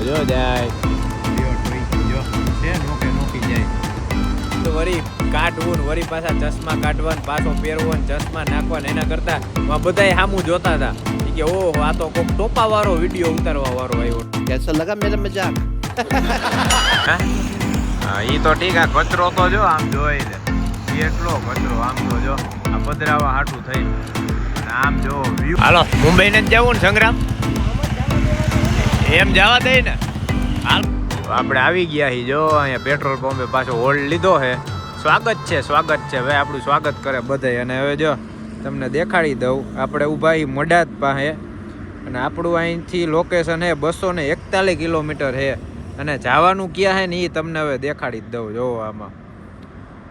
જો જાય તો વરી કાઢવું ને વરી પાછા ચશ્મા કાઢવા ને પાછો પહેરવો ને ચશ્મા નાખવા ને એના કરતા બધાય સામું જોતા હતા કે ઓહો આ તો કોક ટોપા વાળો વિડીયો ઉતારવા વાળો આવ્યો. कैसा लगा मेरा मजाक? હા ઈ તો ઠીક. આ કચરો તો જો આમ જોઈ લે કેટલો કચરો આમ તો જો આ પધરાવા હાટું થઈ આમ જો વ્યૂ. હાલો મુંબઈ ને જવું ને સંગ્રામ એમ જવા દે ને હાલ. આપણે આવી ગયા હી જો અહીંયા પેટ્રોલ પંપે પાછો હોલ્ડ લીધો છે. સ્વાગત છે ભાઈ આપણું સ્વાગત કરે બધાય. અને હવે જો તમને દેખાડી દઉં આપણે ઊભા હી મડાદ પાસે અને આપણું અહીંથી લોકેશન છે 241 કિલોમીટર છે અને જવાનું ક્યાં છે ને એ તમને હવે દેખાડી જ દઉં. જોવો આમાં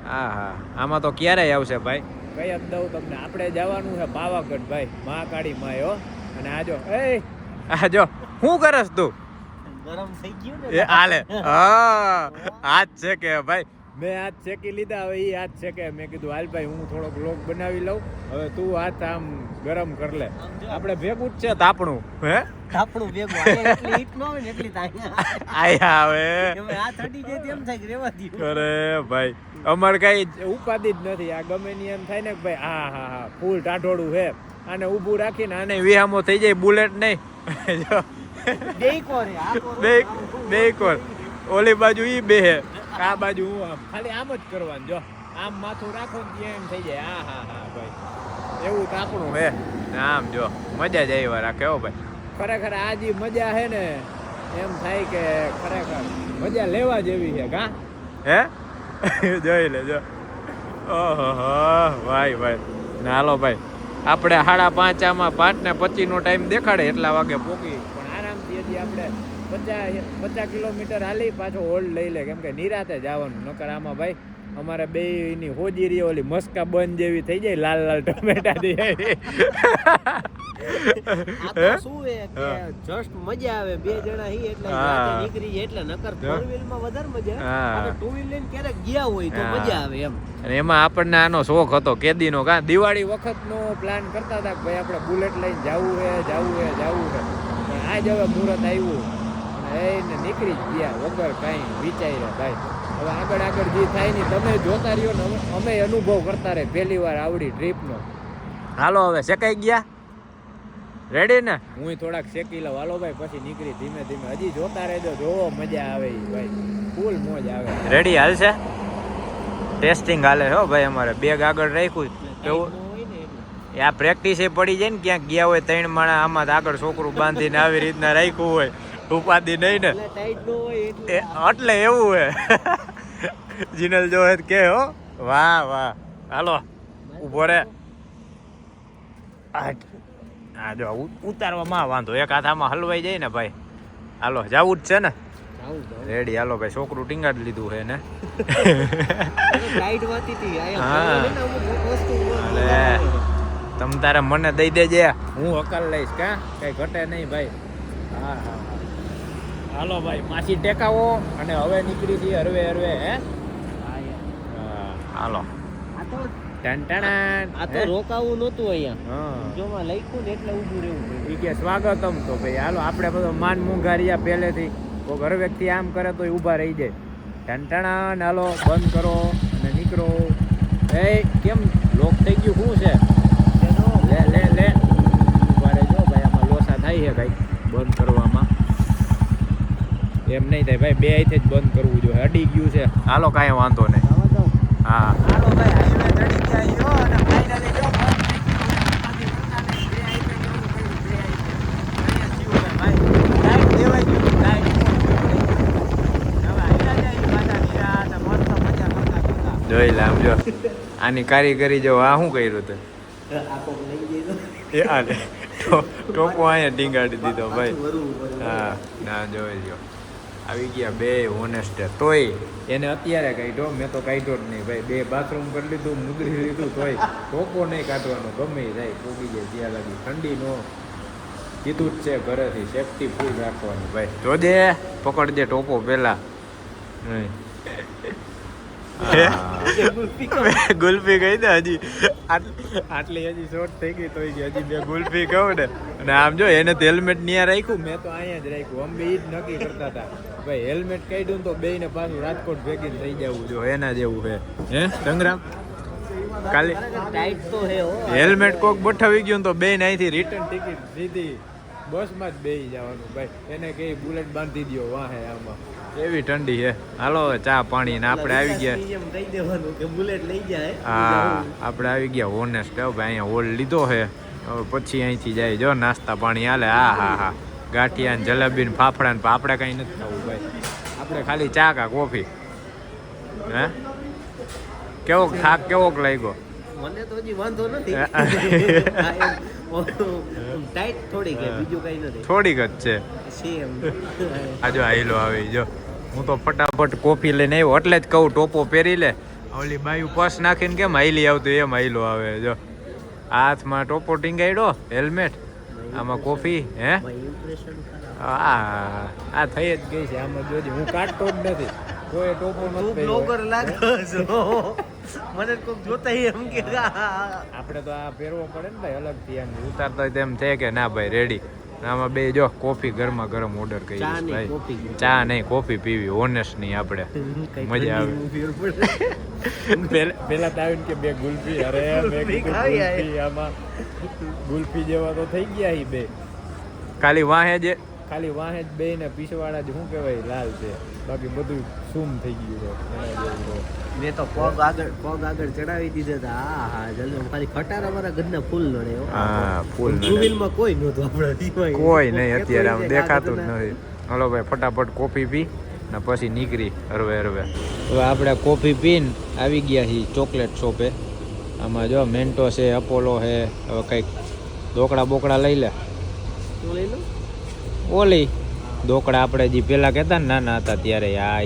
હા આમાં તો ક્યારેય આવશે ભાઈ કઈ જ દઉં તમને. આપણે જવાનું છે પાવાગઢ ભાઈ મહાકાળી માયો. અને આ જો શું કરસ તું गरम થઈ ગયું ને એ આલે હા હાથ છે કે ભાઈ મેં હાથ શેકી લીધા. હવે એ હાથ શેકે મેં કીધું હાલ ભાઈ હું થોડોક લોક બનાવી લઉં. હવે તું હાથ આમ ગરમ કર લે. આપણે ભેગું જ છે તાપણું હે આપણું ભેગું આને એટલી હીટ ન હોય ને એટલી થાય આયા હવે એમ આ થડી જાય તેમ થાય કે રેવા દીધું. અરે ભાઈ અમારે કઈ ઉપાધિ જ નથી. આ ગમે ની એમ થાય ને કે ભાઈ હા ફૂલ ટાઢોડું છે આને ઊભું રાખીને આને વિહામો થઈ જાય બુલેટ નહીં જો બે કોર ઓલી બાજુ ઈ બે આ બાજુ હું આમ ખાલી આમ જ કરવાનું. જો આમ માથું રાખો ને ત્યાં એમ થઈ જાય. હા ભાઈ એવું તાપણું હે આમ જો મજા જ આવ્યા રાખે હો ભાઈ. ખરેખર આ જે મજા હે ને એમ થાય કે ખરેખર મજા લેવા જેવી છે કા હે જોઈ લે જો ઓહો ભાઈ ના હાલો ભાઈ આપણે 5:30 આમાં 5:25 નો ટાઈમ દેખાડે એટલા વાગે પોકી પણ આરામથી હજી આપણે 50 કિલોમીટર હાલી પાછો હોલ્ડ લઈ લે કેમ કે નિરાતે જવાનું. નકર આમાં ભાઈ અમારે બે ની હોજી રહી ઓલી મસ્કા બંધ જેવી થઈ જાય લાલ ટમેટા થી. આ તો શું હે કે જસ્ટ મજા આવે બે જણા હી એટલે રાતે નીકળી જાય એટલે નકર ફોર વ્હીલ માં વધારે મજા અને ટુ વ્હીલ લઈને ક્યારેક ગયા હોય તો મજા આવે એમ. અને એમાં આપણને આનો શોખ હતો કેદીનો કા દિવાળી વખતનો પ્લાન કરતા હતા કે ભાઈ આપણે બુલેટ લઈને જવું છે પણ આજ હવે મુહૂર્ત આવ્યું અને એને નીકળી જ ગયા વગર કાંઈ વિચાર્યા ભાઈ. હવે આગળ જે થાય ને તમે જોતા રહ્યો ને અમે અનુભવ કરતા રહે પહેલી વાર આવડી ટ્રીપનો. હાલો હવે શેકાઈ ગયા રેડી ને હું થોડાક શેકી લઉં. હાલો ભાઈ પછી નીકળી ધીમે હજી જોતા રહેજો જોવો મજા આવે ભાઈ ફૂલ મોજ આવે. રેડી હાલશે ટેસ્ટિંગ હાલે હો ભાઈ અમારે બેગ આગળ રાખ્યું કેવું આ પ્રેક્ટિસ એ પડી જાય ને ક્યાંક ગયા હોય 3 માણા આમાં આગળ છોકરું બાંધીને આવી રીતના રાખ્યું હોય ઉપાધિ નહીં ને એટલે એવું હોય. જીનલ જો કે હો વાહ હાલો ઉભો રે. હા જો ઉતારવામાં વાંધો એક હાથામાં હલવાઈ જાય ને ભાઈ. હાલો જવું જ છે ને રેડી હાલો ભાઈ છોકરું ટીંગાડી લીધું છે ને તમ તારે મને દઈ દેજે હું હકાલ લઈશ કા કઈ ઘટે નહીં ભાઈ. હા હાલો ભાઈ માસી ટેકાવો અને હવે નીકળી જઈએ હરવે હે હાલો. આ તો રોકાવું નહોતું અહીંયા જોમાં લખ્યું ને એટલે ઊભું રહેવું ઈ કે સ્વાગતમ તો ભાઈ હાલો આપણે બધો માન મુંઘારિયા પહેલેથી કોઈ ઘર વ્યક્તિ આમ કરે તો ઊભા રહી જાય. ઢંટાણા હાલો બંધ કરો અને નીકળો. એ કેમ લોક થઈ ગયું શું છે લે ઊભા રહેજો ભાઈ આમાં લોસા થાય છે ભાઈ બંધ કરવામાં એમ નહીં થાય ભાઈ બે હાથે જ બંધ કરવું જોઈએ અડી ગયું છે. હાલો કાંઈ વાંધો નહીં હા હાલો ભાઈ હાઈવે ચડી ગયા યો અને ફાઇનલી જો જોઈ લે આમ જો આની કારીગરી જો આ શું કર્યું હતું એ આને ટોપો અહીંયા ટીંગાડી દીધો ભાઈ. હા ના જોઈ લ્યો આવી ગયા બે ઓનેસ્ટ તોય એને અત્યારે કાઢ્યો મેં તો કાઢ્યો જ નહીં ભાઈ. 2 બાથરૂમ કરી લીધું મુદ્રી લીધું તોય ટોપો નહીં કાઢવાનો ગમે જાય પોગી જાય જ્યાં લાગી ઠંડી નો કીધું જ છે ઘરેથી સેફટી ફૂલ રાખવાની ભાઈ. જોજે પકડજે ટોપો પેલા ગુલ્ફી ગઈ ને હજી આટલી હજી શોર્ટ થઈ ગઈ તો હજી બે ગુલ્ફી કહું ને અને આમ જો એને તો હેલ્મેટ ન્યા રાખ્યું મેં તો અહીંયા જ રાખ્યું અમે બે જ નક્કી કરતા હતા ભાઈ હેલ્મેટ કાઢ્યું તો બે ને પાછું રાજકોટ ભેગી થઈ જવું જો એના જેવું છે હે સંગ્રામ કાલે ટાઈટ તો હે હો હેલ્મેટ કોક બઠાવી ગયું તો બે અહીંથી રિટર્ન ટિકિટ સીધી બસમાં જ બેસી જવાનું ભાઈ એને કઈ બુલેટ બાંધી દો વાહે આમાં એવી ઠંડી છે હાલો ચા પાણી ને આપણે આવી ગયા એમ કહી દેવાનું કે બુલેટ લઈ જાય હા આપણે આવી ગયા હોનેસ્ટ ભાઈ અહીંયા હોલ લીધો છે હવે પછી અહીંથી જાય જો નાસ્તા પાણી હાલે હા હા હા ગાંઠિયા ને જલેબી ને ફાફડા ને આપણે કઈ નથી ખાવું ભાઈ આપણે ખાલી ચા કા કોફી હે કેવોક થાક કેવોક લાગ્યો મને તો હજી વાંધો નથી ટાઈટ થોડીક છે બીજું કઈ નથી થોડીક જ છે સેમ આ જો આઈલો આવી જો હું તો ફટાફટ કોફી લઈને આવ્યો એટલે જ કહું ટોપો પહેરી લે ઓલી બાયું પર્સ નાખીને કેમ હાઈલી આવતું એમ હાઈલો આવે જો હાથમાં ટોપો ટીંગાડ્યો હેલ્મેટ આમાં કોફી હે આ થઈ જ ગઈ છે આમાં જોજે હું કાઢતો જ નથી કોઈ ટોપો નથી બ્લોગર લાગો છો મને કોક જોતા એમ કે આપણે તો આ પહેરવો પડે ને ભાઈ અલગથી એમ ઉતારતા તેમ છે કે ના ભાઈ રેડી આમાં બે જો કોફી ગરમા ગરમ ઓર્ડર કરી ભાઈ ચા નહીં કોફી પીવી ઓનેસ્ટ નહીં આપણે મજા આવે પેલા તો આવીને કે બે ગુલ્ફી અરે ગુલ્ફી આમાં ગુલ્ફી જેવા તો થઈ ગયા ઈ બે ખાલી વાહે જ બે ને પીછવાળા જ શું કહેવાય લાલ છે બાકી બધું સૂમ થઈ ગયું છે મેં તો પગ આગળ ચડાવી દીધા હતા હા જલ્દી ખાલી ખટારા વાળા ઘરના ફૂલ નડે હા ફૂલ ટુ વ્હીલમાં કોઈ નહોતું આપણે કોઈ નહીં અત્યારે આમ દેખાતું જ નથી હલો ભાઈ ફટાફટ કોફી પી ને પછી નીકળી હરવે હવે આપણે કોફી પીને આવી ગયા છીએ ચોકલેટ શોપે આમાં જો મેન્ટો છે અપોલો છે હવે કંઈક ઢોકળા બોકડા લઈ લે લઈ લો ઓલી ઢોકળા આપણે જે પેલા કહેતા ને નાના હતા ત્યારે આ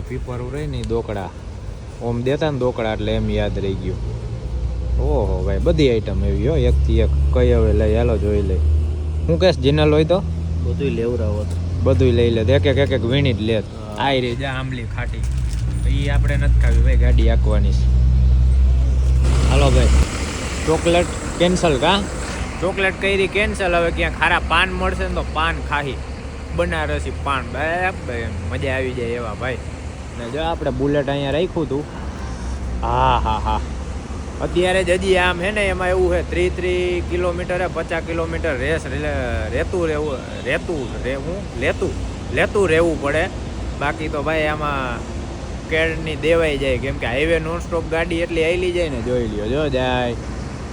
પીપરું રહી ને ઢોકળા ઓમ દેતા ને ઢોકળા એટલે એમ યાદ રહી ગયું ઓહો ભાઈ બધી આઈટમ એવી હો એકથી એક કઈ હવે લઈ હાલો જોઈ લઈ હું કહેશ જીનલ હોય તો બધું લેવરાવો બધું લઈ લે એક એક વીણી જ લે આઈ રહી જા આંબલી ખાટી એ આપણે નથી ખાવી ભાઈ ગાડી આંકવાની છે હાલો ભાઈ ચોકલેટ કેન્સલ કા ચોકલેટ કરી કેન્સલ હવે ક્યાં ખારા પાન મળશે ને તો પાન ખાહી બનારસી પાન મજા આવી જાય એવા ભાઈ ને જો આપણે બુલેટ અહીંયા રાખ્યું હતું હા હા હા અત્યારે જ હજી આમ હે ને એમાં એવું છે 30 કિલોમીટર 50 કિલોમીટર રેસ લેતું રહેવું પડે બાકી તો ભાઈ આમાં કેળની દેવાઈ જાય કેમ કે હાઈવે નોન સ્ટોપ ગાડી એટલી આયલી જાય ને જોઈ લ્યો જો જાય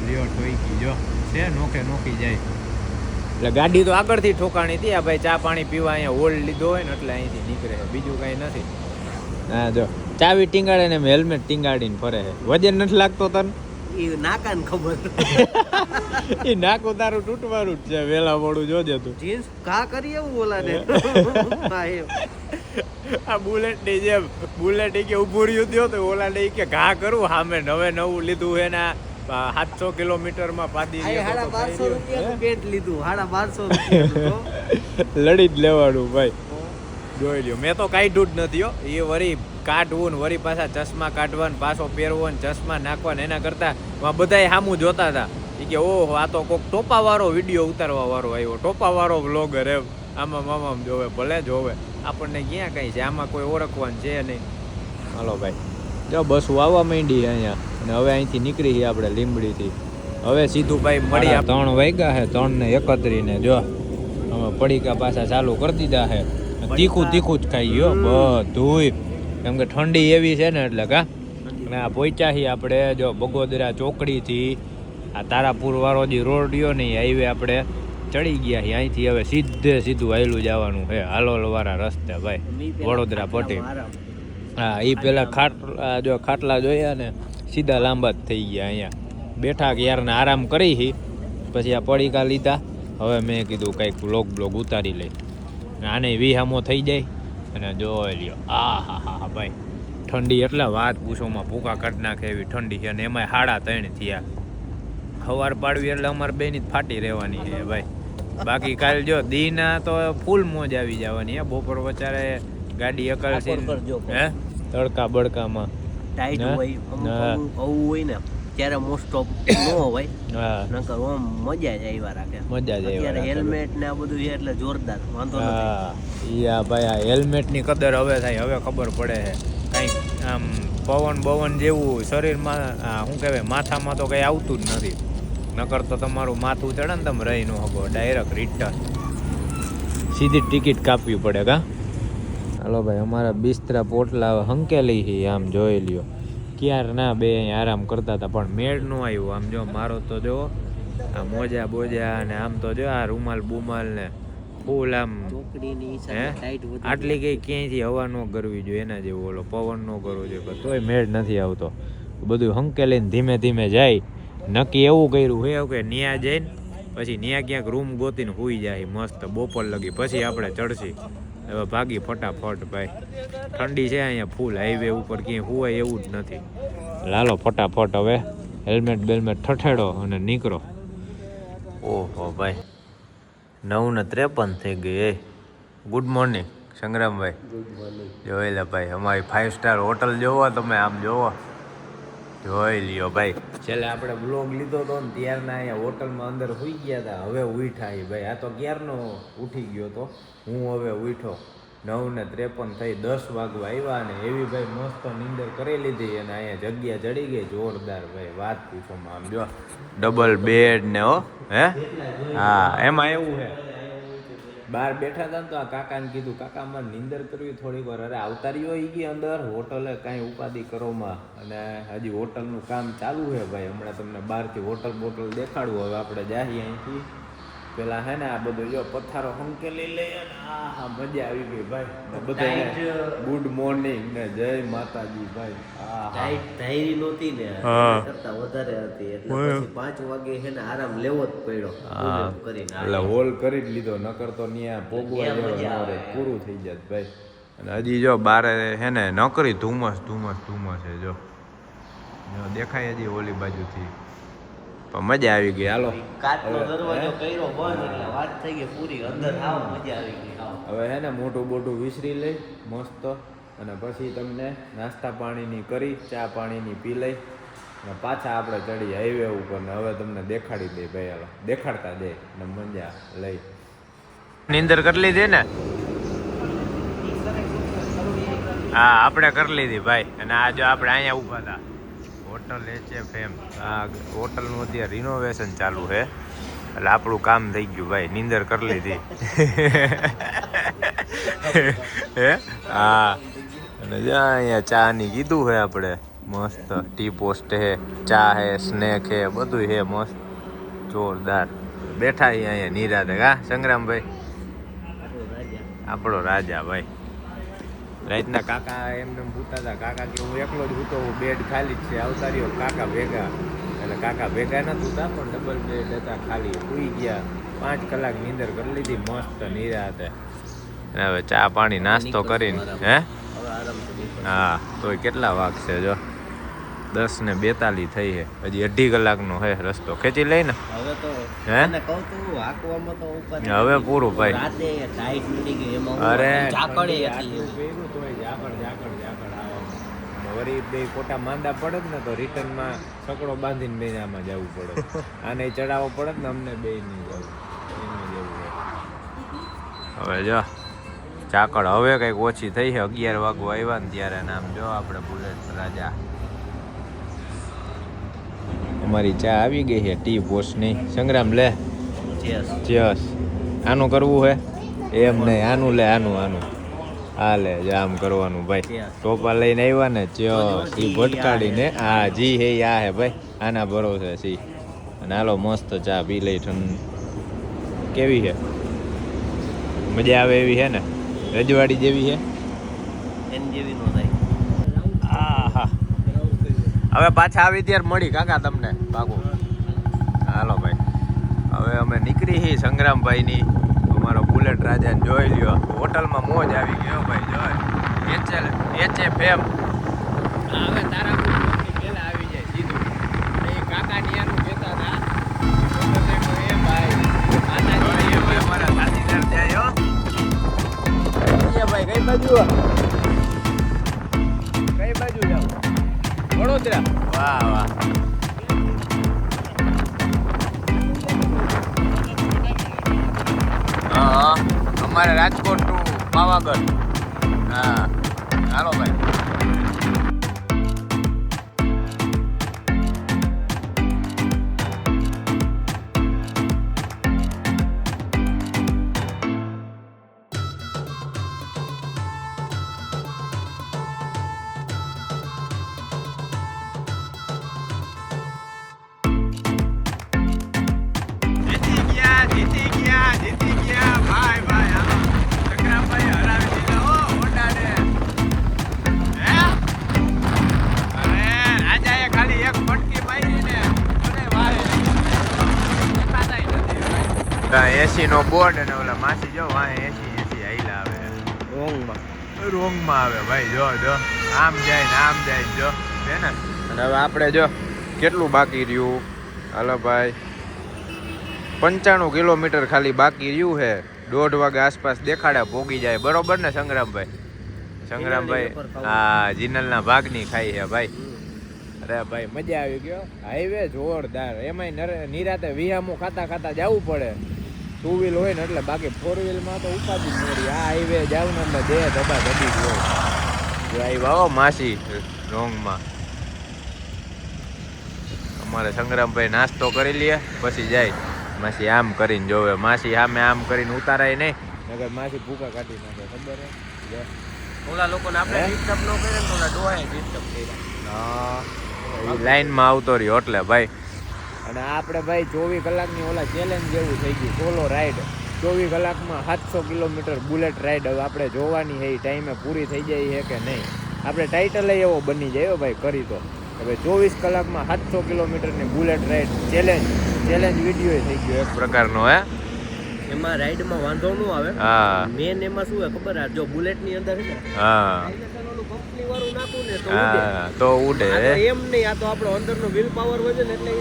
લ્યો ઠોકી જો છે નોખી જાય એટલે ગાડી તો આગળથી ઠોકાણી હતી આ ભાઈ ચા પાણી પીવા અહીંયા હોલ્ડ લીધો હોય ને એટલે અહીંથી નીકળે બીજું કાંઈ નથી હા જો ચાવી ટીંગાડે ને હેલ્મેટ ટીંગાડીને ફરે છે વજન નથી લાગતો તને એ નાકાને ખબર એ નાકું તારું તૂટવાનું જ છે વેલા મોડું જોજે તું જીન્સ કા કરી એવું ઓલાને આ બુલેટ ની જેમ બુલેટ કે ઉભું રહ્યું થયો તો ઓલા ને કે ઘા કરું સામે નવું લીધું હે ને 700 કિલોમીટરમાં પાડી 1250 રૂપિયાનું પેન્ટ લીધું 1250 લડી જ લેવાનું ભાઈ જોઈ લ્યો મેં તો કાઢ્યું જ નથી હો એ વરી કાઢવું ને વરી પાછા ચશ્મા કાઢવા ને પાછો પહેરવો ને ચશ્મા નાખવા ને એના કરતા બધાય સામું જોતા હતા એ કે ઓહો આ તો કોક ટોપા વાળો વિડીયો ઉતારવા વાળો આવ્યો ટોપા વાળો વ્લોગર એમ આમાં જોવે ભલે જોવે આપણને ક્યાં કઈ છે આમાં કોઈ ઓળખવાનું છે નહીં હાલો ભાઈ જો બસો આવવા માંડી અહીંયા અને હવે અહીંથી નીકળી છીએ આપણે લીંબડીથી હવે સીધું ભાઈ મળી 3 વાગ્યા છે 3:31 ને જો હવે પડીકા પાછા ચાલુ કરી દીધા છે તીખું જ ખાઈ ગયો બધું કેમ કે ઠંડી એવી છે ને એટલે કા અને આ પહોંચ્યા છીએ આપણે જો બગોદરા ચોકડીથી આ તારાપુર વાળો જે રોડ રહ્યો ને હાઈવે આપણે ચડી ગયા છીએ અહીંથી હવે સીધું હાયલું જવાનું છે હાલોલ વાળા રસ્તે ભાઈ વડોદરા પટી હા એ પેલા ખાટલા જોયા ને સીધા લાંબા જ થઈ ગયા અહીંયા બેઠા કે યાર ને આરામ કરી પછી આ પડીકા લીધા હવે મેં કીધું કંઈક બ્લોગ ઉતારી લઈ આને વિહામો થઈ જાય અને જોઈ લ્યો હા ભાઈ ઠંડી એટલે વાત પૂછોમાં ભૂકા કાઢી નાખે એવી ઠંડી છે અને એમાં 3:30 થયા સવાર પાડવી એટલે અમારે બેની જ ફાટી રહેવાની છે ભાઈ બાકી કાલ જો દીના તો ફૂલ મોજ આવી જવાની હે બપોર વચારે ગાડી અકલસી હે તડકા બડકામાં ટાઈટ હા? હોય અમુક હા. અમુક આવું હોય ને ત્યારે મોસ્ટ ઓફ ન હોય હા નકર ઓમ મજા જ આવ્યા રાખે મજા જ આવ્યા અત્યારે રાખે. હેલ્મેટ ને આ બધું છે એટલે જોરદાર વાંધો નથી હા ઈ આ ભાઈ આ હેલ્મેટની કદર હવે થાય, હવે ખબર પડે છે કંઈક આમ પવન જેવું શરીરમાં શું કહેવાય માથામાં તો કંઈ આવતું જ નથી, નકર તો તમારું માથું ચડે ને તમે રહી ન શકો, ડાયરેક્ટ રિટર્ન સીધી ટિકિટ કાપવી પડે કા. હાલો ભાઈ અમારા બિસ્તરા પોટલા હંકેલી છે આમ જોઈ લ્યો, ક્યાર ના બે અહીંયા આરામ કરતા હતા પણ મેળ ન આવ્યું. આમ જો મારો તો જો આ મોજા બોજા ને આમ તો જો આ રૂમાલ બુમાલ ને ફૂલ આમ ચોકડીની હે હિસાબે ટાઈટ વધી આટલી કઈ ક્યાંયથી હવા ન કરવી જોઈએ એના જેવું, ઓલો પવન ન કરવો જોઈએ, તોય મેળ નથી આવતો. બધું હંકેલીને ધીમે ધીમે જાય. નક્કી એવું કર્યું હે કે ન્યા જઈને પછી ન્યા ક્યાંક રૂમ ગોતીને હુઈ જાય મસ્ત બપોર લગી, પછી આપણે ચડશી. હવે ભાગી ફટાફટ ભાઈ, ઠંડી છે અહીંયા ફૂલ, હાઈવે ઉપર ક્યાંય હુવાય એવું જ નથી. લાલો ફટાફટ હવે હેલ્મેટ બેલ્મેટ ઠઠેડો અને નીકળો. ઓહો ભાઈ 9:53 થઈ ગઈ. એ ગુડ મોર્નિંગ સંગ્રામભાઈ. Good morning. જોઈ લે ભાઈ અમારી 5 સ્ટાર હોટલ જોવો તમે, આમ જોવો જોઈ લ્યો ભાઈ. છેલ્લે આપણે બ્લોગ લીધો હતો ને ત્યારના અહીંયા હોટલમાં અંદર સુઈ ગયા હતા, હવે ઉઠા ભાઈ. આ તો ક્યારનો ઉઠી ગયો તો, હું હવે ઉઠો 9:53 થઈ, 10 વાગવા આવ્યા અને એવી ભાઈ મસ્ત નીંદર કરી લીધી અને અહીંયા જગ્યા ચડી ગઈ જોરદાર ભાઈ, વાત પૂછો. આમ જો ડબલ બેડ ને હો હે હા, એમાં એવું છે બહાર બેઠા હતા ને તો આ કાકાને કીધું કાકા મારે નીંદર કરવી થોડીક વાર. અરે આવતારીઓ ઈ ગઈ અંદર હોટલે, કાંઈ ઉપાધિ કરોમાં, અને હજી હોટલનું કામ ચાલુ છે ભાઈ. હમણાં તમને બહારથી હોટલ બોટલ દેખાડવું. હવે આપણે જાહીએ અહીંથી પેલા હે ને આ બધું જો પથ્થારો હંકેલી લઈએ ને હા મજા આવી ગઈ ભાઈ. બધા ગુડ મોર્નિંગ ને જય માતાજી ભાઈ. ટાઈટ ધારી નહોતી ને હા. કરતા વધારે હતી એટલે પછી 5 વાગે છે ને આરામ લેવો જ પડ્યો કરીને. એટલે હોલ કરી જ લીધો, નકર તો ત્યાં ભોગવા જેવો ન રહે, પૂરું થઈ જાત ભાઈ. અને હજી જો બારે હે ને નકરી ધુમ્મસ છે જો દેખાય હજી ઓલી બાજુથી, પણ મજા આવી ગઈ. હાલો કાચનો દરવાજો કર્યો બંધ એટલે વાત થઈ ગઈ પૂરી, અંદર આવ મજા આવી ગઈ. હવે હે ને મોટું બોટું વિસરી લઈ મસ્ત, અને પછી તમને નાસ્તા પાણીની કરી, ચા પાણીની પી લઈ અને પાછા આપણે ચડી હાઈવે ઉપર ને હવે તમને દેખાડી દઈ ભાઈ. હાલો દેખાડતા દે ને મજા લઈ. નીંદર કરી લીધી ને? હા આપણે કરી લીધી ભાઈ. અને આ જો આપણે અહીંયા ઊભા હતા હોટલ HFM, આ હોટલનું અત્યારે રિનોવેશન ચાલુ છે એટલે આપણું કામ થઈ ગયું ભાઈ, નીંદર કરી લીધી હે હા. અને જ્યાં અહીંયા ચા ની કીધું છે આપણે મસ્ત, ટી પોસ્ટ હે, ચા હે, સ્નેક હે, બધું હે મસ્ત જોરદાર. બેઠા અહીંયા નિરાતે કા સંગ્રામભાઈ, આપણો રાજા ભાઈ. રાતના કાકા એમને પૂછતા હતા, કાકા કે હું એકલો જ હતો, બેડ ખાલી જ છે, આવતા રહ્યો કાકા ભેગા. એટલે કાકા ભેગા નથી હતા પણ ડબલ બેડ હતા ખાલી, સુઈ ગયા. 5 કલાક નીંદર કરી લીધી મસ્ત નિરાતે. અને હવે ચા પાણી નાસ્તો કરીને હે હા, તોય કેટલા વાગશે જો 10:42 થઈ છે, હજી 2.5 કલાકનો હે રસ્તો, ખેંચી લઈ ને હવે તો હે મને કહું તું હાંકવામાં તો ઉપર હવે પૂરું ભાઈ. રાતે ટાઈટ મળી ગઈ એમાં અરે ઝાકળી હતી. પહેર્યું તોય ઝાકળ આવવાનું. વળી બે ખોટા માંદા પડે ને તો રિટર્નમાં છકડો બાંધીને બે આમાં જવું પડે. આને ચડાવવો પડે ને અમને બે નહીં જવું, એમને જવું. હવે જો ઝાકળ હવે કંઈક ઓછી થઈ છે, 11 વાગવા આવ્યા ને ત્યારે. નામ જો આપણે બુલેટ રાજા. અમારી ચા આવી ગઈ છે ટી પોસ્ટની. સંગ્રામ લે ચેસ. આનું કરવું હે એમ નહીં, આનું લે, આનું આ લે જામ કરવાનું ભાઈ. ટોપા લઈને આવ્યા ને ચેસ ઈ ભટકાડીને હા જી હે આ હે ભાઈ, આના ભરોસે સી. અને હાલો મસ્ત ચા પી લઈ. કેવી છે? મજા આવે એવી છે ને? રજવાડી જેવી છે? એન જેવી નો થાય. આહા હવે પાછા આવી ત્યારે મળી કાકા તમને પાકું. હાલો ભાઈ હવે અમે નીકળી હી સંગ્રામભાઈની, અમારો બુલેટ રાજાને જોઈ લ્યો. હોટલમાં મોજ આવી ગયો ભાઈ. જોઈ HFM હવે તારા પેલા આવી જાય સીધું. એ કાકા નિયાનું કહેતા હતા એ ભાઈ અમારા સાથીદાર જાય હો ભાઈ. કઈ બાજુ વડોદરા. વાહ વાહ. હા અમારે રાજકોટ ટુ પાવાગઢ. હા હાલો ભાઈ. જીતી ગયા ભાઈ ભાઈ. હાલો સંગ્રામભાઈ હરાવી દીધા હો ઓટાને. હે અરે રાજાએ ખાલી એક ફટકી મારી ને અરે વારે દેખાતાય નથી. એસી નો બોર્ડ અને ઓલા માસી જો વાહે એસી આઈલા આવે રોંગમાં આવે ભાઈ. જો આમ જાય ને આમ જાય જો છે ને. અને હવે આપણે જો કેટલું બાકી રહ્યું. હાલો ભાઈ 95 કિલોમીટર ખાલી બાકી રહ્યું છે. 1:30 વાગે આસપાસ દેખાડ્યા પોગી જાય. બરોબર ને સંગ્રામભાઈ? હા જીનલના ભાગની ખાઈ છે ભાઈ. અરે ભાઈ મજા આવી ગયો. હાઈવે જોરદાર. એમાંય નિરાતે વિહામો ખાતા જવું પડે. 2 વ્હીલ હોય ને એટલે. બાકી 4 વ્હીલમાં તો ઉપાધિ જ નથી. આ હાઈવે જાવ ને એટલે દે ધબા ધબી જ હોય. જો આવ્યા માસી રોંગમાં. અમારે સંગ્રામભાઈ નાસ્તો કરી લઈએ પછી જાય. માસી આમ કરીને જોવે. માસી સામે આમ કરીને ઉતારાય નહીં નગર માસી ભૂકા કાઢી નાખે. ખબર હે ઓલા લોકોને આપણે ડિસ્ટર્બ ન કરે ને ઓલા ડોહાએ ડિસ્ટર્બ કર્યા. હા લાઈનમાં આવતો રહ્યો એટલે ભાઈ. અને આપણે ભાઈ 24 કલાકની ઓલા ચેલેન્જ જેવું થઈ ગયું. સોલો રાઈડ 24 કલાકમાં 700 કિલોમીટર બુલેટ રાઈડ. હવે આપણે જોવાની છે એ ટાઈમે પૂરી થઈ જાય છે કે નહીં. આપણે ટાઇટલ એવો બની જાય ભાઈ કરી તો. હવે 24 કલાકમાં 700 કિલોમીટરની બુલેટ રાઈડ ચેલેન્જ વિડીયો થઈ ગયો એક પ્રકારનો. હે એમાં રાઈડમાં વાંધો ન આવે. હા મેન એમાં શું હે ખબર હે જો બુલેટની અંદર છે ને હા કંપની વાળું નાખું ને તો ઉડે. એમ નહીં આ તો આપણો અંદરનો વિલ પાવર વધે ને એટલે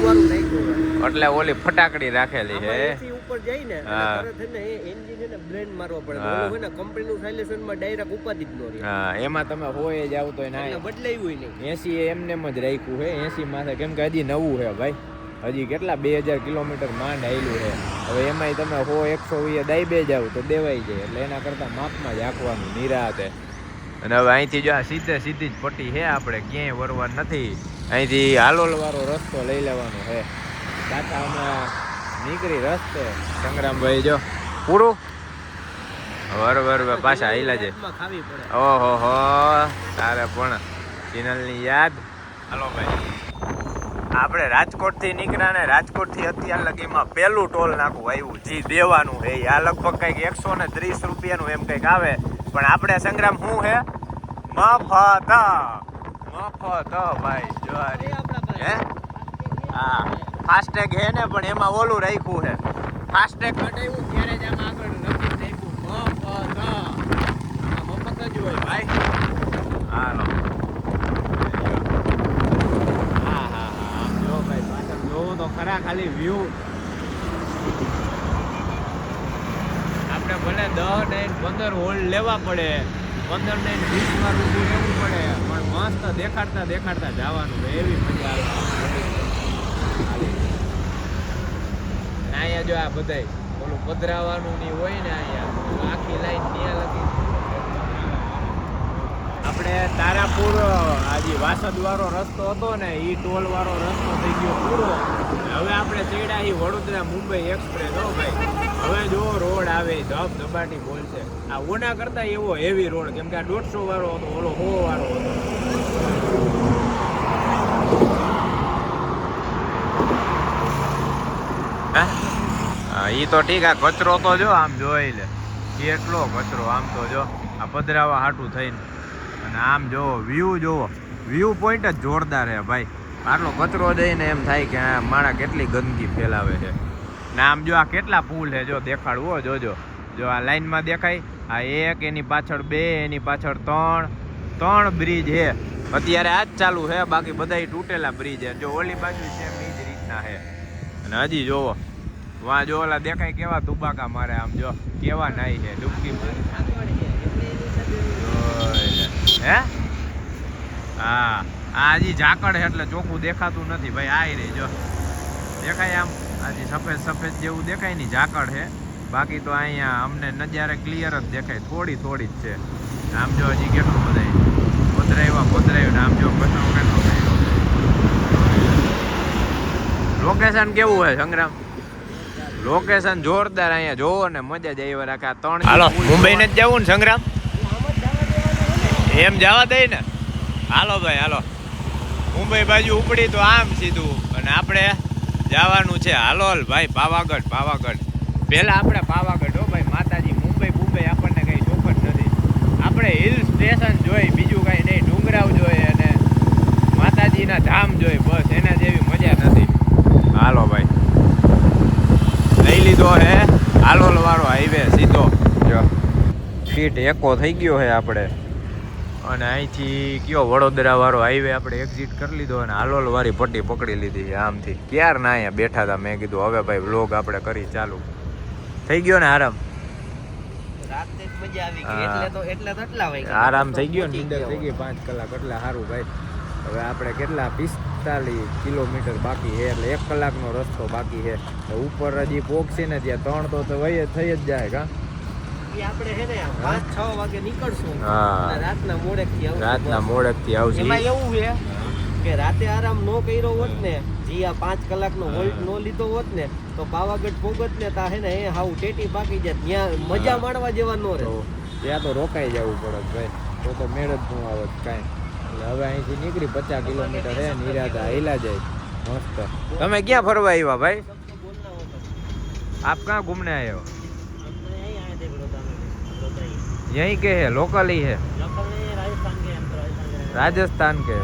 વાળું નાખ્યું. એટલે ઓલી ફટાકડી રાખેલી છે ઉપર જઈ ને તરત છે ને એ એન્જિન છે ને બ્લેન્ડ મારવો પડે. ઓલું હોય ને કંપનીનું સાયલેન્સરમાં ડાયરેક્ટ ઉપાધિ જ ન રહે. હા એમાં તમે હોય જ આવતો ના બદલાયું નહીં. 80 એમને જ રાખ્યું છે 80 માથે. કેમ કે હજી નવું છે ભાઈ. હજી કેટલા 2000 કિલોમીટર માંડ આવેલું છે. હવે એમાંય તમે 100 દાઈ બે જાવ તો દેવાઈ જાય. એટલે એના કરતાં માપમાં જ રાખવાનું નિરાતે. અને હવે અહીંથી જો આ સીધી જ પટ્ટી છે. આપણે ક્યાંય વરવાનું નથી. અહીંથી હાલોલ વાળો રસ્તો લઈ લેવાનો છે. કાકા હમણાં નીકળી રસ્તે. સંગ્રામભાઈ જો પૂરું વર પાછા આઈલા છે. ઓહો હો તારે પણ ચેનલની યાદ. હાલો ભાઈ આપણે રાજકોટ થી નીકળ્યા ને રાજકોટ થી અત્યાર લગીમાં પેલું ટોલ નાખું આવ્યું જી દેવાનું છે. આ લગભગ કઈક 130 રૂપિયાનું એમ કઈક આવે. પણ આપણે સંગ્રામ શું છે મફત ભાઈ. જો હે હા ફાસ્ટેગ હે ને પણ એમાં ઓલું રાખ્યું છે. ફાસ્ટેગ કઢાવ્યું ત્યારે જ આમ આગળ લખી રાખ્યું મફત જ હોય ભાઈ. હાલો ખરા ખાલી વ્યૂ. આપણે ભલે 10 ને 15 હોલ્ડ લેવા પડે 15 ને 20 વાર ઊભું રહેવું પડે પણ મસ્ત દેખાડતા જવાનું એવી મજા આવે. અહીંયા જો આ બધાય ઓલું પધરાવાનું ની હોય ને અહીંયા આખી લાઈન ત્યાં લગી. આપણે તારાપુર આજે વાસદ વાળો રસ્તો હતો ને એ ટોલ વાળો રસ્તો થઈ ગયો પૂરો. હવે આપણે ચડ્યા એ વડોદરા મુંબઈ એક્સપ્રેસ. હો ભાઈ હવે જો રોડ આવે ધબાટી બોલશે. આ ઓના કરતા એવો હેવી રોડ. કેમ કે આ 150 વાળો હતો ઓલો 100 વાળો હતો. હા એ તો ઠીક. આ કચરો તો જો આમ જોઈ લે કેટલો કચરો. આમ તો જો આ પધરાવા હાટું થઈને. અને આમ જો વ્યૂ પોઈન્ટ જ જોરદાર છે ભાઈ. આટલો કચરો જઈને એમ થાય કે આ માણા કેટલી ગંદકી ફેલાવે છે. ને આમ જો આ કેટલા પુલ છે જો દેખાડવું જોજો. જો આ લાઈનમાં દેખાય આ 1 એની પાછળ 2 એની પાછળ 3 બ્રિજ છે. અત્યારે આ જ ચાલુ છે. બાકી બધાય તૂટેલા બ્રિજ છે. જો ઓલી બાજુ છે એ જ રીતના છે. અને હજી જોવો વાં જો ઓલા દેખાય કેવા તુબાકા મારે. આમ જો કેવા નાઈ છે ડૂબકી. હે હા આ હજી ઝાકળ છે એટલે ચોખ્ખું દેખાતું નથી ભાઈ. આ રહી જો દેખાય આમ હજી સફેદ સફેદ જેવું દેખાય ને ઝાકળ છે. બાકી તો અહીંયા અમને નજારે ક્લિયર જ દેખાય, થોડી થોડી જ છે. આમ જો હજી કેટલું બધા પધરાયું ને આમ જો કચરો કેટલો કર્યો. લોકેશન કેવું હોય સંગ્રામ? લોકેશન જોરદાર. અહીંયા જોવો ને મજા જ આવી રાખે. 3 હાલો મુંબઈ ને જ જવું ને સંગ્રામ? એમ જવા દઈ ને. હાલો ભાઈ હાલો, મુંબઈ બાજુ ઉપડી તો આમ સીધું અને આપણે જવાનું છે હાલોલ ભાઈ પાવાગઢ. પાવાગઢ પહેલા આપણે પાવાગઢ હો ભાઈ. માતાજી મુંબઈ આપણને કઈ શોખ જ નથી. આપણે હિલ સ્ટેશન જોઈ, બીજું કઈ નહીં. ડુંગરાવ જોઈએ અને માતાજીના ધામ જોઈ, બસ એના જેવી મજા નથી. હાલો ભાઈ લઈ લીધો હે હાલોલ વાળો હાઈવે સીધો. જો સીટ એકો થઈ ગયો હે આપણે અને અહીંથી કયો વડોદરા વાળો હાઈવે આપણે એક્ઝિટ કરી લીધો અને હાલોલ વાળી પટ્ટી પકડી લીધી છે આમથી. ક્યાર ના અહીંયા બેઠા હતા. મેં કીધું હવે ભાઈ વ્લોગ આપણે કરી ચાલુ. થઈ ગયો ને આરામ? આરામ થઈ ગયો ને, નીંદર થઈ ગઈ 5 કલાક એટલે સારું ભાઈ. હવે આપણે કેટલા 45 કિલોમીટર બાકી છે એટલે 1 કલાકનો રસ્તો બાકી છે. ઉપર હજી પોગશે ને ત્યાં 3 તો વહી થઈ જ જાય. કા આપણે હે ને 5-6 વાગે નીકળશું અને રાતના મોડેકથી આવશે. એમાં એવું છે કે રાતે આરામ નો કર્યો હોત ને, જી આ 5 કલાકનો હોલ્ટ નો લીધો હોત ને, તો પાવાગઢ પોગત ને તા હે ને એ હાવ ટેટી પાકી જાય. ત્યાં મજા માણવા જેવા નો રહે. ત્યાં તો રોકાઈ જવું પડે ભાઈ, તો મેળ જ ન આવત કાંઈ. એટલે હવે અહીંથી નીકળી 50 કિલોમીટર હે નિરાતા હિલા જાય મસ્ત. તમે ક્યાં ફરવા આવ્યા ભાઈ? આપ ક્યાં ઘૂમને આવ્યો? यहीं के है? लोकल ही है? राजस्थान के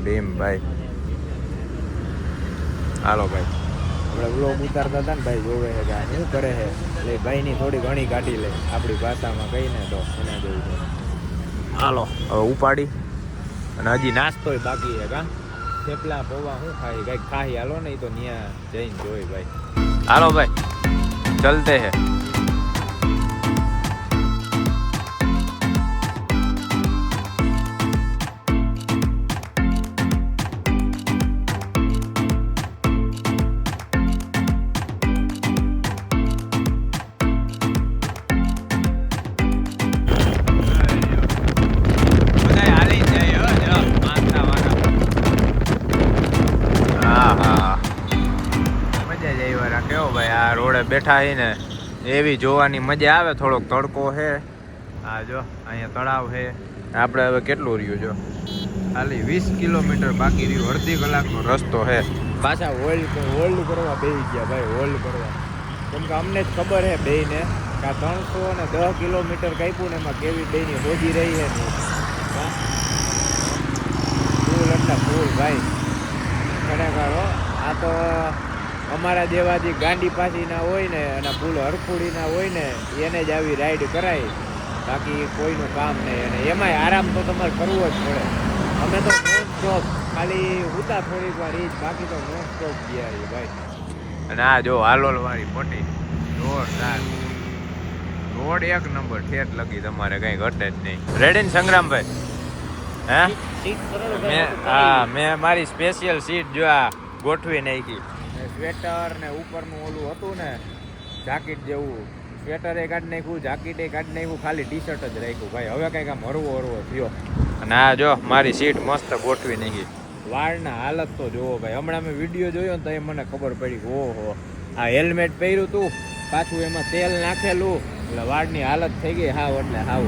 भीम भाई. હાલો ભાઈ આપણે વ્લોગ ઉતારતા હતા ને ભાઈ, જોવે છે કે શું કરે છે એટલે ભાઈની થોડી ઘણી કાઢી લે આપણી ભાષામાં કહીને તો એના જેવું છે. હાલો હવે ઉપાડી અને હજી નાસ્તો બાકી છે. કા થેપલા પૌવા શું ખાઈ કંઈક ખાઈ હાલો ને, તો ત્યાં જઈને જોઈ ભાઈ. હાલો ભાઈ ચલતે હે. બેઠા હી ને એવી જોવાની મજા આવે. થોડોક તડકો છે. આ જો અહીંયા તળાવ છે. આપણે હવે કેટલું રહ્યું જો ખાલી 20 કિલોમીટર બાકી રહ્યું. અડધી કલાકનો રસ્તો છે. પાછા હોલ્ડ કરવા બેસી ગયા ભાઈ. હોલ્ડ કરવા કેમ કે અમને જ ખબર છે બેયને કે આ 310 કિલોમીટર કાપ્યું ને એમાં કેવી બેયની હોજી રહી છે ને. ફૂલ એટલે ફૂલ ભાઈ ખરેખર. આ તો અમારા જેવા જે ગાંડી પાસીના હોય ને અને ફૂલ હરખુડીના હોય ને એને જ આવી રાઈડ કરાય. બાકી કોઈનું કામ નહીં. અને એમાંય આરામ તો તમારે કરવો જ પડે. અમે તો નોન સ્ટોપ ખાલી ઉતા થોડીક વાર એ જ, બાકી તો નોન સ્ટોપ ગયા ભાઈ. અને આ જો હાલોલ વાળી પટ્ટી જોરદાર. રોડ 1 નંબર ઠેઠ લગી, તમારે કઈ ઘટે જ નહીં. રેડી ને સંગ્રામભાઈ? હે મેં મારી સ્પેશિયલ સીટ જો આ ગોઠવી નાખી. સ્વેટર ને ઉપરનું ઓલું હતું ને જાકીટ જેવું, સ્વેટરે કાઢી નાખ્યું, જાકીટે કાઢી નાખ્યું, ખાલી ટી શર્ટ જ રાખ્યું ભાઈ. હવે કંઈક આમ હરવો થયો. અને આ જો મારી સીટ મસ્ત ગોઠવી નાખી. વાળના હાલત તો જોવો ભાઈ. હમણાં મેં વિડીયો જોયો ને તો એ મને ખબર પડી કે ઓહો આ હેલ્મેટ પહેર્યું તું, પાછું એમાં તેલ નાખેલું એટલે વાળની હાલત થઈ ગઈ હાવ એટલે હાવ.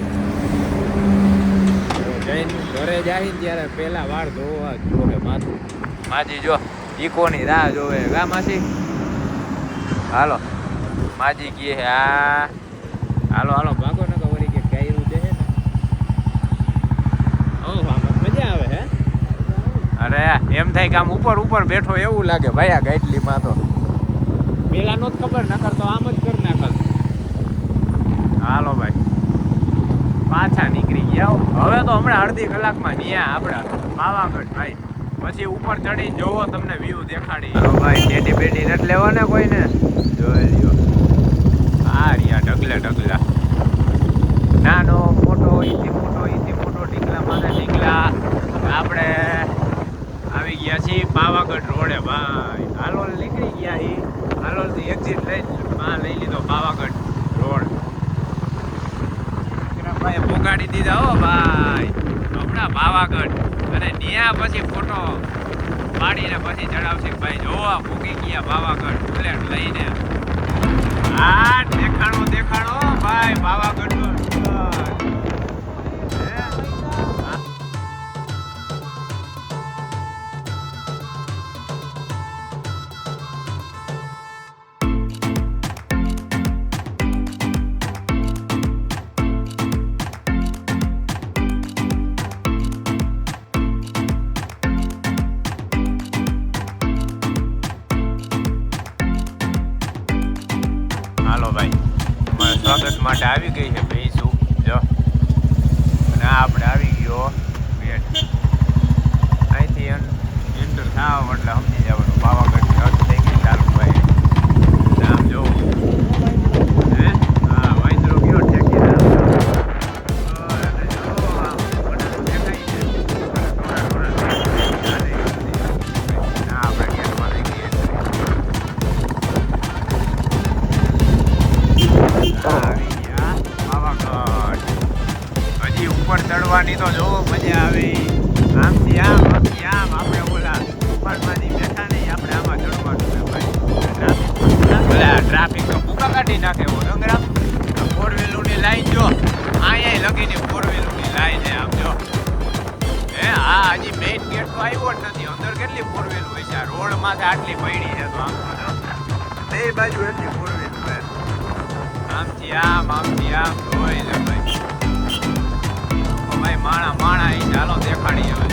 જઈને ઘરે જાય ને ત્યારે પહેલા વાળ ધોવા જોવે માથું. માજી જો ઈકોની રાહ જોવે. ગા માસી હાલો માજી કહે આ હાલો ભાગો ને તો વળી કે ગાયરું છે ને. મજા આવે હે. અરે એમ થાય કે આમ ઉપર બેઠો એવું લાગે ભાઈ. આ ગાઈડલીમાં તો પેલા નો જ ખબર નકર તો આમ જ કરી નાખલ. હાલો ભાઈ પાછા નીકળી ગયા. હવે તો હમણાં અડધી કલાકમાં ન્યા આપણે પાવાગઢ ભાઈ. પછી ઉપર ચડી જોવો તમને વ્યૂ દેખાડી. હાલો ભાઈ ટેટી બેટી નથી લેવા ને કોઈને. જોઈ લ્યો આ રહ્યા ઢગલા નાનો મોટો ઈથી મોટો એક્ઝિટ લઈ લઈ લીધો પાવાગઢ રોડ. ભાઈ પોગાડી દીધા હો ભાઈ હમણાં પાવાગઢ. અને ત્યાં પછી ફોટો પાડીને પછી ચડાવશે ભાઈ. જોવા ભૂકી ગયા પાવાગઢ બુલેટ લઈને. આ દેખાણો ભાઈ પાવાગઢ નો. હાલો ભાઈ અમારા સ્વાગત માટે આવી ગઈ છે ભેંસું જો. અને આ આપણે આવી ગયો ગેટ. અહીંથી એન્ટર થાવ એટલે સમજી જવાનું પાવાગઢની હદ થઈ ગઈ ચાલુ ભાઈ. આમ જો હે હા વાંદરો ગયો ઠેકીને. હજી ઉપર ચડવાની તો જો મજા આવી. આમથી આમ આપણે ઓલા ઉપરમાંથી બેઠા નહીં આપણે આમાં ચડવાનું છે ભાઈ. ટ્રાફિક તો ભૂકા કાઢી નાખે એવો ડંગરા. ફોર વ્હીલરની લાઈન જો અહીંયા લગીને ફોર વ્હીલરની લાઈન આમ જો. હે હા હજી મેઇન ગેટ તો આવ્યો જ નથી. અંદર કેટલી ફોર વ્હીલ હોય છે. રોડ માંથી આટલી પડી છે તો આમ બે બાજુ એટલી ફોર વ્હીલ હોય. આમથી આમ જોઈ લે ભાઈ. ભાઈ માણા અહીં ચાલો દેખાડી હવે